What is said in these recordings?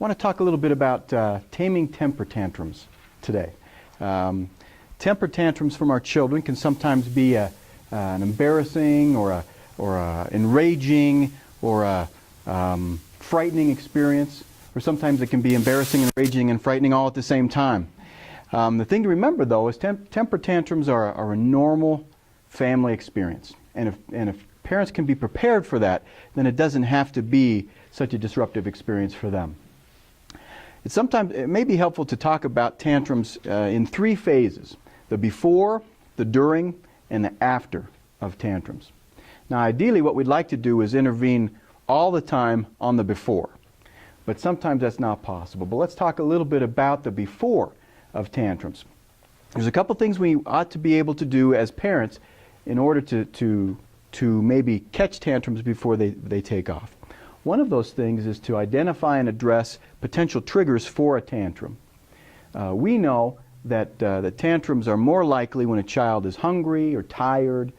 want to talk a little bit about taming temper tantrums today. Temper tantrums from our children can sometimes be an embarrassing or a enraging or a frightening experience, or sometimes it can be embarrassing, enraging, and frightening all at the same time. The thing to remember, though, is temper tantrums are a normal family experience, and if parents can be prepared for that, then it doesn't have to be such a disruptive experience for them. It may be helpful to talk about tantrums in three phases: the before, the during, and the after of tantrums. Now, ideally, what we'd like to do is intervene all the time on the before, but sometimes that's not possible. But let's talk a little bit about the before of tantrums. There's a couple things we ought to be able to do as parents in order to maybe catch tantrums before they take off. One of those things is to identify and address potential triggers for a tantrum. We know that the tantrums are more likely when a child is hungry or tired,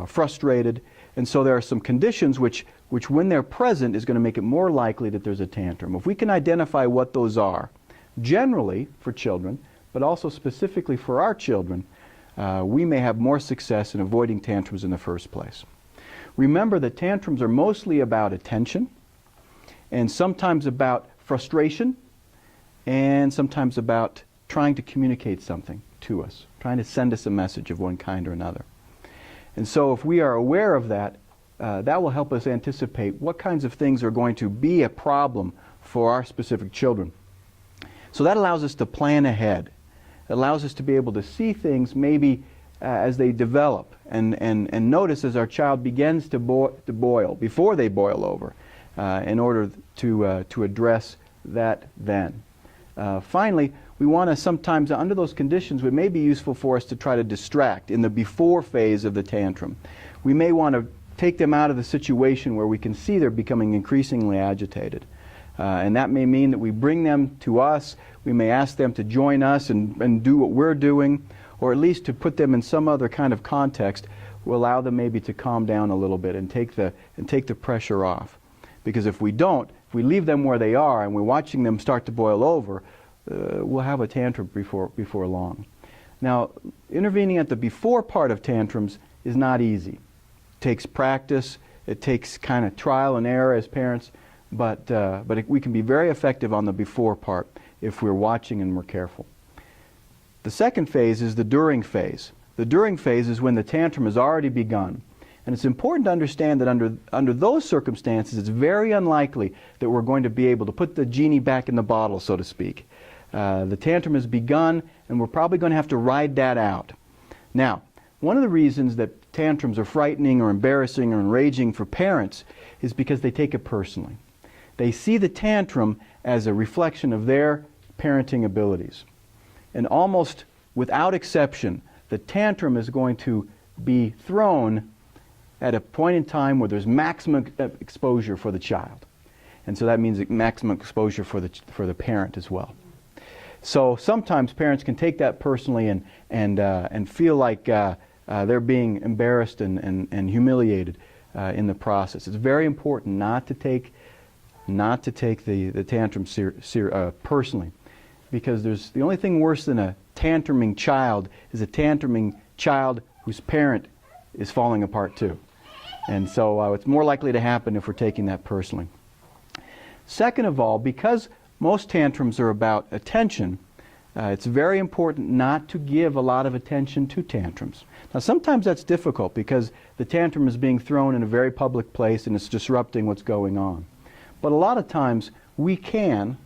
frustrated, and so there are some conditions which when they're present is going to make it more likely that there's a tantrum. If we can identify what those are, generally for children, but also specifically for our children, we may have more success in avoiding tantrums in the first place. Remember that tantrums are mostly about attention, and sometimes about frustration, and sometimes about trying to communicate something to us, trying to send us a message of one kind or another. And so if we are aware of that, that will help us anticipate what kinds of things are going to be a problem for our specific children. So that allows us to plan ahead. It allows us to be able to see things maybe as they develop and notice as our child begins to boil, before they boil over, in order to address that then. Finally, we want to sometimes, under those conditions, it may be useful for us to try to distract in the before phase of the tantrum. We may want to take them out of the situation where we can see they're becoming increasingly agitated. And that may mean that we bring them to us, we may ask them to join us and do what we're doing, or at least to put them in some other kind of context will allow them maybe to calm down a little bit and take the pressure off. Because if we don't, if we leave them where they are and we're watching them start to boil over, we'll have a tantrum before long. Now, intervening at the before part of tantrums is not easy. It takes practice, it takes kind of trial and error as parents, but we can be very effective on the before part if we're watching and we're careful. The second phase is the during phase. The during phase is when the tantrum has already begun. And it's important to understand that under those circumstances, it's very unlikely that we're going to be able to put the genie back in the bottle, so to speak. The tantrum has begun, and we're probably going to have to ride that out. Now, one of the reasons that tantrums are frightening or embarrassing or enraging for parents is because they take it personally. They see the tantrum as a reflection of their parenting abilities. And almost without exception, the tantrum is going to be thrown at a point in time where there's maximum exposure for the child. And so that means maximum exposure for the parent as well. So sometimes parents can take that personally and feel like they're being embarrassed and humiliated in the process. It's very important not to take the tantrum personally, because the only thing worse than a tantruming child is a tantruming child whose parent is falling apart too. And so it's more likely to happen if we're taking that personally. Second of all, because most tantrums are about attention, it's very important not to give a lot of attention to tantrums. Now, sometimes that's difficult because the tantrum is being thrown in a very public place and it's disrupting what's going on. But a lot of times we can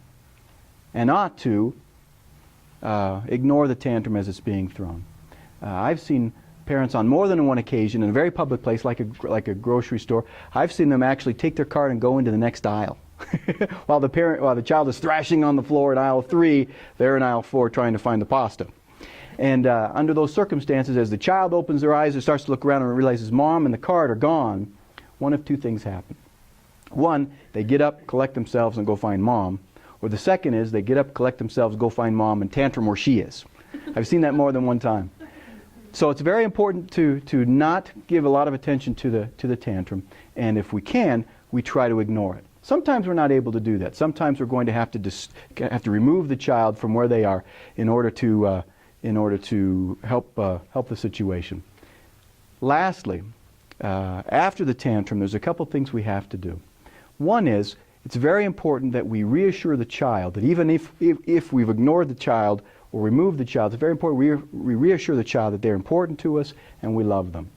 and ought to ignore the tantrum as it's being thrown. I've seen parents on more than one occasion in a very public place like a grocery store. I've seen them actually take their cart and go into the next aisle. while the child is thrashing on the floor in aisle 3, they're in aisle 4 trying to find the pasta. And under those circumstances, as the child opens their eyes and starts to look around and realizes mom and the cart are gone, one of two things happen. One, they get up, collect themselves, and go find mom. Or the second is they get up, collect themselves, go find mom, and tantrum where she is. I've seen that more than one time. So it's very important to not give a lot of attention to the tantrum, and if we can, we try to ignore it. Sometimes we're not able to do that. Sometimes we're going to have to remove the child from where they are in order to help the situation. Lastly, after the tantrum, there's a couple things we have to do. One is, it's very important that we reassure the child that even if we've ignored the child or removed the child, it's very important we reassure the child that they're important to us and we love them.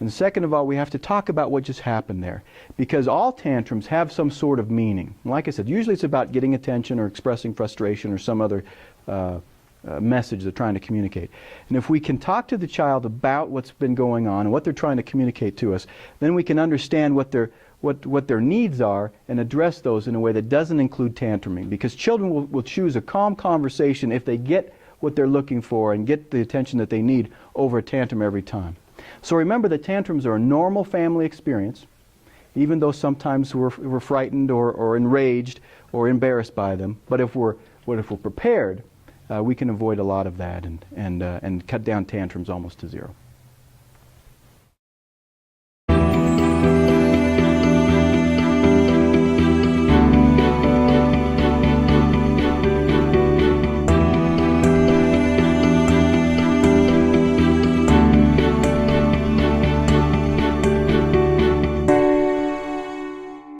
And second of all, we have to talk about what just happened there, because all tantrums have some sort of meaning. Like I said, usually it's about getting attention or expressing frustration or some other message they're trying to communicate. And if we can talk to the child about what's been going on and what they're trying to communicate to us, then we can understand what their needs are and address those in a way that doesn't include tantruming. Because children will choose a calm conversation if they get what they're looking for and get the attention that they need over a tantrum every time. So remember that tantrums are a normal family experience, even though sometimes we're frightened or enraged or embarrassed by them. But if we're prepared, we can avoid a lot of that and cut down tantrums almost to zero.